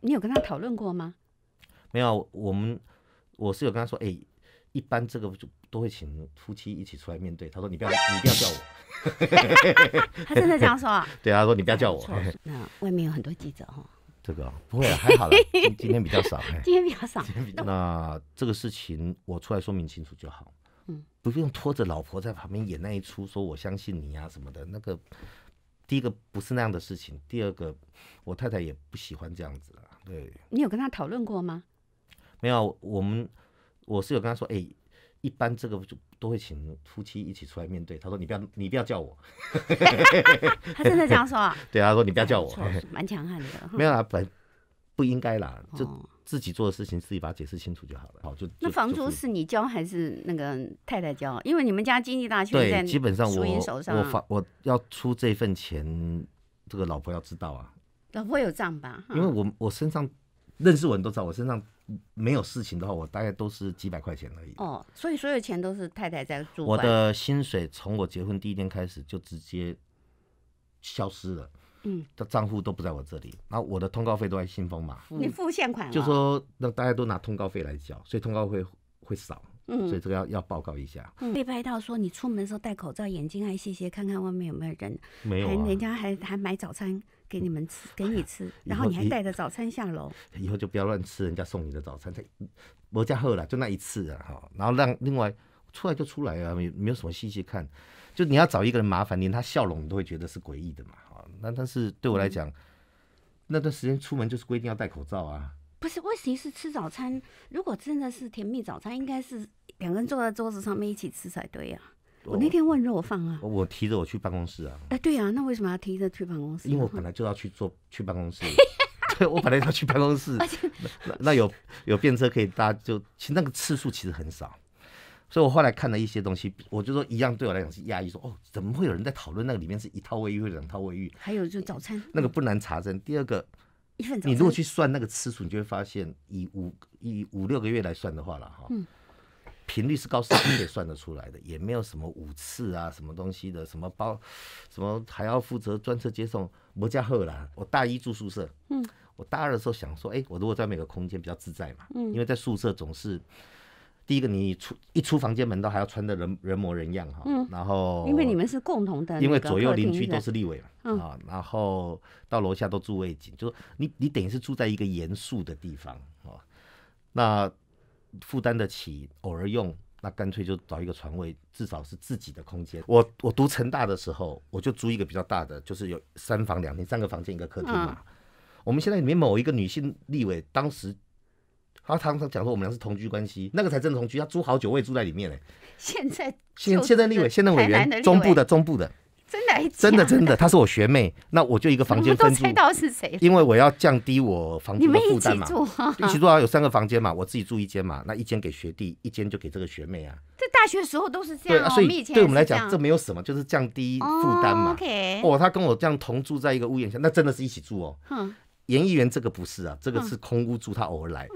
你有跟他讨论过吗？没有，我是有跟他说，一般这个就都会请夫妻一起出来面对。他说你不要叫我。他真的这样说啊？对啊，他说你不要叫我。那外面有很多记者哈。这个不会啊，还好啦，今天比较少。今天比较少。那这个事情我出来说明清楚就好。不用拖着老婆在旁边演那一出，说我相信你啊什么的。那个第一个不是那样的事情，第二个我太太也不喜欢这样子啦。对，你有跟他讨论过吗？没有，我是有跟他说，一般这个就都会请夫妻一起出来面对。他说你不要叫我。他真的这样说啊？对啊，他说你不要叫我。蛮强悍的。没有啦，不应该啦，就自己做的事情自己把它解释清楚就好了。好，那房租是你交还是那个太太交？因为你们家经济大权在对，基本上淑英手上。我要出这份钱，这个老婆要知道啊。老婆有账吧？因为我身上认识我人都知道，我身上没有事情的话，我大概都是几百块钱而已。哦，所以所有钱都是太太在主管。我的薪水从我结婚第一天开始就直接消失了。的账户都不在我这里，然后我的通告费都在信丰嘛。你付现款了？就说那大家都拿通告费来缴，所以通告费会少。所以这个要报告一下。被拍到说你出门的时候戴口罩，眼睛还斜斜看看外面有没有人。没有啊，人家还买早餐给你们吃，给你吃，然后你还带着早餐下楼。以后就不要乱吃人家送你的早餐，没加喝了，就那一次啊。然后让另外出来就出来啊，没有什么细细看。就你要找一个人麻烦，连他笑容你都会觉得是诡异的嘛。但是对我来讲，那段时间出门就是规定要戴口罩啊。不是，问题是吃早餐，如果真的是甜蜜早餐，应该是两个人坐在桌子上面一起吃才对呀。我那天问肉放啊，我提着我去办公室啊。对啊，那为什么要提着去办公室？因为我本来就要去办公室。对，我本来要去办公室，那有便车可以搭，其实那个次数其实很少。所以我后来看了一些东西，我就说一样对我来讲是压抑，说怎么会有人在讨论那个里面是一套卫浴或者2套卫浴？还有就早餐那个不难查证。第二个，你如果去算那个次数，你就会发现以5、6个月来算的话了哈，频率是高4次可以算得出来的，也没有什么5次啊什么东西的，什么还要负责专车接送，没加贺啦。我大一住宿舍，我大2的时候想说，我如果在每个空间比较自在嘛，因为在宿舍总是。第一个，你一出房间门都还要穿的人模人样哈，然后因为你们是共同的，因为左右邻居都是立委嘛，然后到楼下都住卫警，就说你等于是住在一个严肃的地方啊，那负担得起偶尔用，那干脆就找一个床位，至少是自己的空间。我读成大的时候，我就租一个比较大的，就是有3房2厅，3个房间1个客厅嘛。我们现在里面某一个女性立委当时。他常常讲说我们俩是同居关系，那个才真的同居。他租好久，我也住在里面嘞。现在立委、现任委员，中部的，真的，她是我学妹。那我就一个房间分住，我都猜到是谁，因为我要降低我房租的负担嘛。你们一起住啊，有3个房间嘛，我自己住1间嘛，那1间给学弟，1间就给这个学妹啊。在大学时候都是这样，对啊，所以对我们来讲，这没有什么，就是降低负担嘛。他跟我这样同住在一个屋檐下，那真的是一起住哦。严议员这个不是啊，这个是空屋住，他偶尔来。